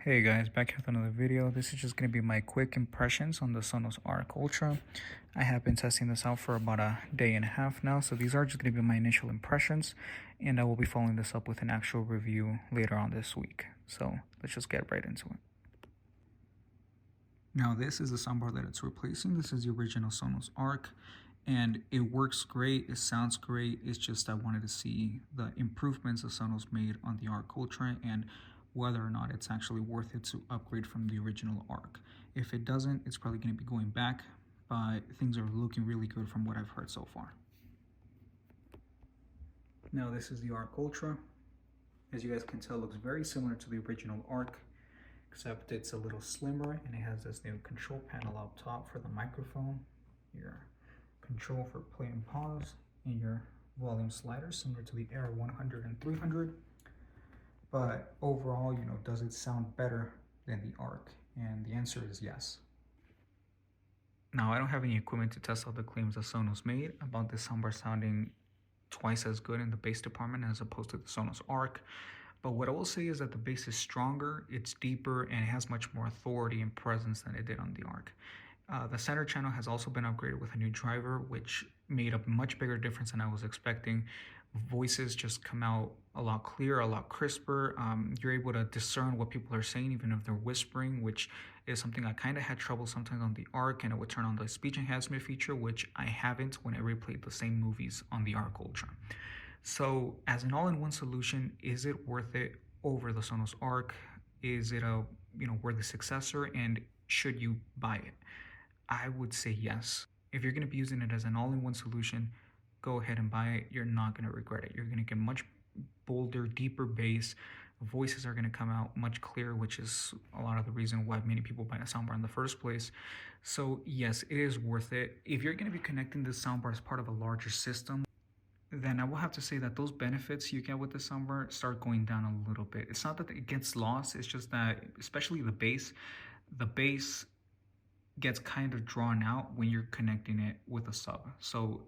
Hey guys, back here with another video. This is just going to be my quick impressions on the Sonos Arc Ultra. I have been testing this out for about a day and a half now, so these are just going to be my initial impressions, and I will be following this up with an actual review later on this week. So let's just get right into it. Now this is the soundbar that it's replacing. This is the original Sonos Arc, and it works great, it sounds great. It's just I wanted to see the improvements that Sonos made on the Arc Ultra and whether or not it's actually worth it to upgrade from the original Arc. If it doesn't, it's probably going to be going back, but things are looking really good from what I've heard so far. Now this is the Arc Ultra. As you guys can tell, it looks very similar to the original Arc, except it's a little slimmer, and it has this new control panel up top for the microphone, your control for play and pause, and your volume slider similar to the Air 100 and 300. But overall, does it sound better than the Arc? And the answer is yes. Now, I don't have any equipment to test out the claims that Sonos made about this soundbar sounding twice as good in the bass department as opposed to the Sonos Arc. But what I will say is that the bass is stronger, it's deeper, and it has much more authority and presence than it did on the Arc. The center channel has also been upgraded with a new driver, which made a much bigger difference than I was expecting. Voices just come out a lot clearer, a lot crisper. You're able to discern what people are saying, even if they're whispering, which is something I kind of had trouble sometimes on the Arc, and it would turn on the speech enhancement feature, which I haven't when I replayed the same movies on the Arc Ultra. So as an all-in-one solution, is it worth it over the Sonos Arc? Is it a worthy successor, and should you buy it? I would say yes. If you're going to be using it as an all-in-one solution, go ahead and buy it. You're not going to regret it. You're going to get much bolder, deeper bass. Voices are going to come out much clearer, which is a lot of the reason why many people buy a soundbar in the first place. So yes, it is worth it. If you're going to be connecting this soundbar as part of a larger system, then I will have to say that those benefits you get with the soundbar start going down a little bit. It's not that it gets lost, it's just that, especially the bass gets kind of drawn out when you're connecting it with a sub. So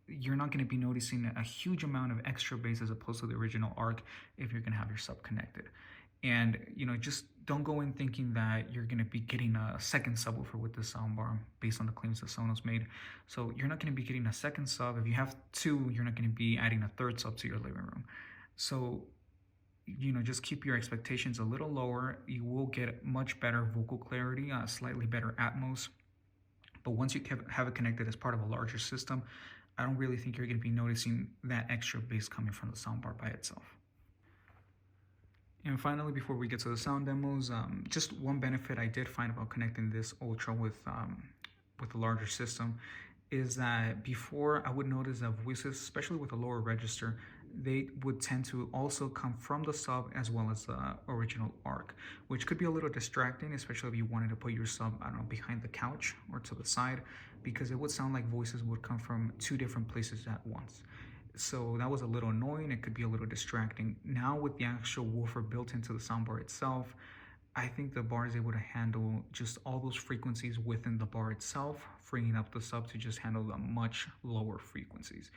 you're not going to be noticing a huge amount of extra bass as opposed to the original Arc if you're going to have your sub connected. And just don't go in thinking that you're going to be getting a second subwoofer with this soundbar based on the claims that Sonos made. So you're not going to be getting a second sub. If you have two, you're not going to be adding a third sub to your living room. So just keep your expectations a little lower. You will get much better vocal clarity, slightly better Atmos. But once you have it connected as part of a larger system, I don't really think you're going to be noticing that extra bass coming from the soundbar by itself. And finally, before we get to the sound demos, just one benefit I did find about connecting this Ultra with a larger system is that before I would notice that voices, especially with a lower register, they would tend to also come from the sub as well as the original Arc, which could be a little distracting, especially if you wanted to put your sub, behind the couch or to the side, because it would sound like voices would come from two different places at once. So that was a little annoying. It could be a little distracting. Now with the actual woofer built into the soundbar itself, I think the bar is able to handle just all those frequencies within the bar itself, freeing up the sub to just handle the much lower frequencies.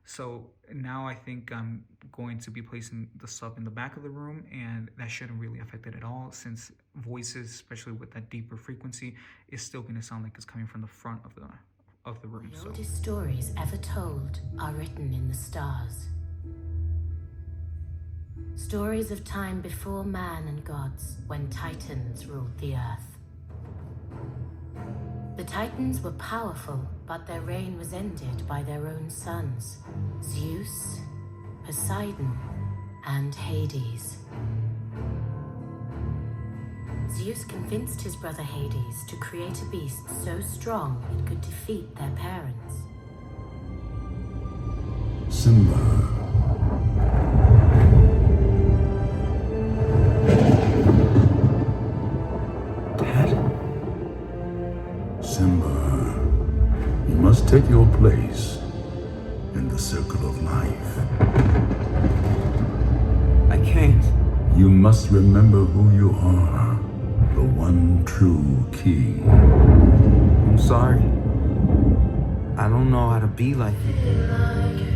So now I think I'm going to be placing the sub in the back of the room, and that shouldn't really affect it at all, since voices, especially with that deeper frequency, is still going to sound like it's coming from the front of the room. The oldest stories ever told are written in the stars. Stories of time before man and gods, when Titans ruled the earth. The Titans were powerful, but their reign was ended by their own sons, Zeus, Poseidon, and Hades. Zeus convinced his brother Hades to create a beast so strong it could defeat their parents. Simba. Simba, you must take your place in the circle of life. I can't. You must remember who you are, the one true king. I'm sorry. I don't know how to be like you.